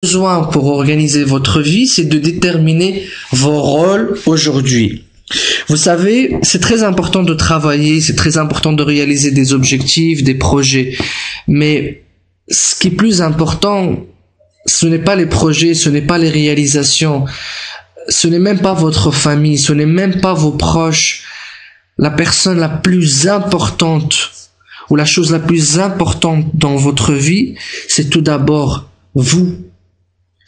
besoin pour organiser votre vie, c'est de déterminer vos rôles aujourd'hui. Vous savez, c'est très important de travailler, c'est très important de réaliser des objectifs, des projets. Mais ce qui est plus important, ce n'est pas les projets, ce n'est pas les réalisations, ce n'est même pas votre famille, ce n'est même pas vos proches. La personne la plus importante ou la chose la plus importante dans votre vie, c'est tout d'abord vous.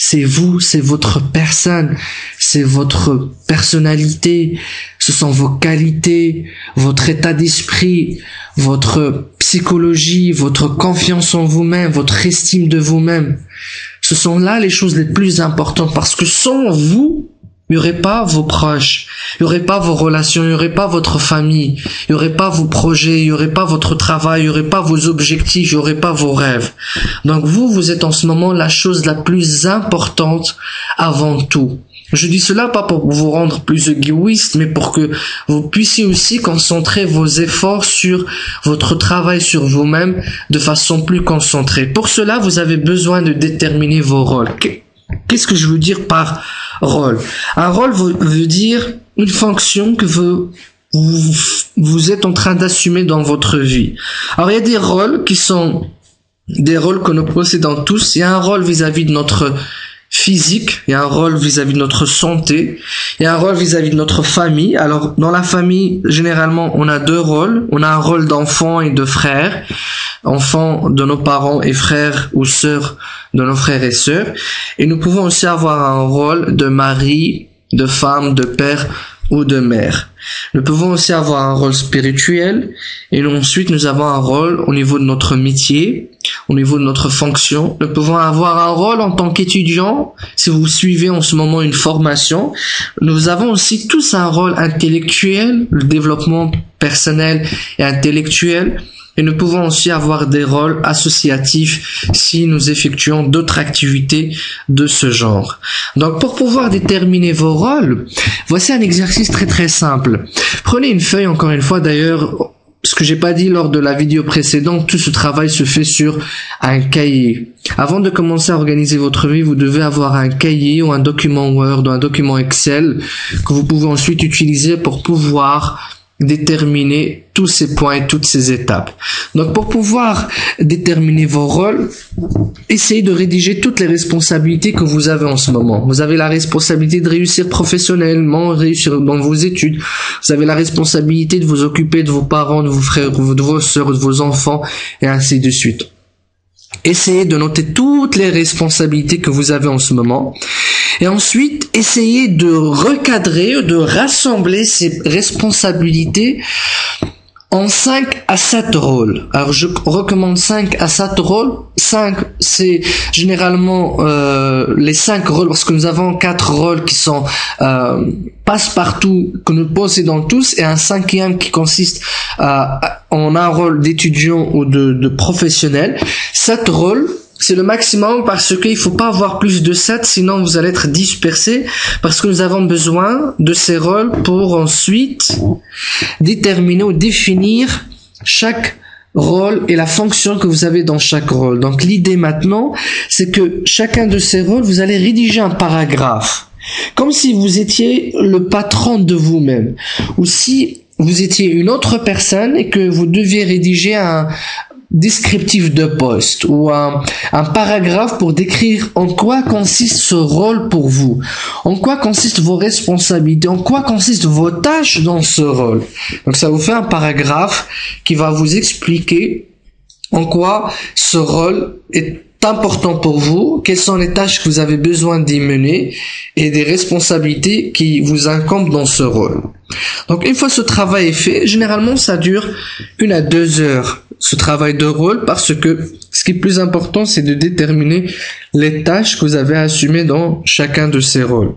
C'est vous, c'est votre personne, c'est votre personnalité, ce sont vos qualités, votre état d'esprit, votre psychologie, votre confiance en vous-même, votre estime de vous-même. Ce sont là les choses les plus importantes parce que sans vous, il n'y aurait pas vos proches, il n'y aurait pas vos relations, il n'y aurait pas votre famille, il n'y aurait pas vos projets, il n'y aurait pas votre travail, il n'y aurait pas vos objectifs, il n'y aurait pas vos rêves. Donc vous êtes en ce moment la chose la plus importante avant tout. Je dis cela pas pour vous rendre plus égoïste, mais pour que vous puissiez aussi concentrer vos efforts sur votre travail sur vous-même de façon plus concentrée. Pour cela, vous avez besoin de déterminer vos rôles. Qu'est-ce que je veux dire par rôle? Un rôle veut dire une fonction que vous êtes en train d'assumer dans votre vie. Alors il y a des rôles qui sont des rôles que nous possédons tous. Il y a un rôle vis-à-vis de notre physique, il y a un rôle vis-à-vis de notre santé, il y a un rôle vis-à-vis de notre famille. Alors dans la famille, généralement, on a deux rôles. On a un rôle d'enfant et de frère, enfant de nos parents et frères ou sœurs de nos frères et sœurs. Et nous pouvons aussi avoir un rôle de mari, de femme, de père ou de mère. Nous pouvons aussi avoir un rôle spirituel et ensuite nous avons un rôle au niveau de notre métier, au niveau de notre fonction. Nous pouvons avoir un rôle en tant qu'étudiant, si vous suivez en ce moment une formation. Nous avons aussi tous un rôle intellectuel, le développement personnel et intellectuel. Et nous pouvons aussi avoir des rôles associatifs si nous effectuons d'autres activités de ce genre. Donc pour pouvoir déterminer vos rôles, voici un exercice très très simple. Prenez une feuille, encore une fois d'ailleurs, ce que j'ai pas dit lors de la vidéo précédente, tout ce travail se fait sur un cahier. Avant de commencer à organiser votre vie, vous devez avoir un cahier ou un document Word ou un document Excel que vous pouvez ensuite utiliser pour pouvoir déterminer tous ces points et toutes ces étapes. Donc pour pouvoir déterminer vos rôles, essayez de rédiger toutes les responsabilités que vous avez en ce moment. Vous avez la responsabilité de réussir professionnellement, réussir dans vos études. Vous avez la responsabilité de vous occuper de vos parents, de vos frères, de vos sœurs, de vos enfants et ainsi de suite. Essayez de noter toutes les responsabilités que vous avez en ce moment. Et ensuite, essayez de recadrer, de rassembler ces responsabilités en 5 à 7 rôles. Alors, je recommande 5 à 7 rôles. 5, c'est généralement les 5 rôles, parce que nous avons 4 rôles qui sont passe-partout, que nous possédons tous, et un 5e qui consiste en un rôle d'étudiant ou de professionnel. 7 rôles, c'est le maximum parce qu'il faut pas avoir plus de 7, sinon vous allez être dispersé, parce que nous avons besoin de ces rôles pour ensuite déterminer ou définir chaque rôle et la fonction que vous avez dans chaque rôle. Donc l'idée maintenant, c'est que chacun de ces rôles, vous allez rédiger un paragraphe, comme si vous étiez le patron de vous-même, ou si vous étiez une autre personne et que vous deviez rédiger un descriptif de poste ou un paragraphe pour décrire en quoi consiste ce rôle pour vous, en quoi consistent vos responsabilités, en quoi consistent vos tâches dans ce rôle. Donc ça vous fait un paragraphe qui va vous expliquer en quoi ce rôle est important pour vous, quelles sont les tâches que vous avez besoin d'y mener et des responsabilités qui vous incombent dans ce rôle. Donc une fois ce travail est fait, généralement ça dure 1 à 2 heures, ce travail de rôle, parce que ce qui est plus important, c'est de déterminer les tâches que vous avez assumées dans chacun de ces rôles.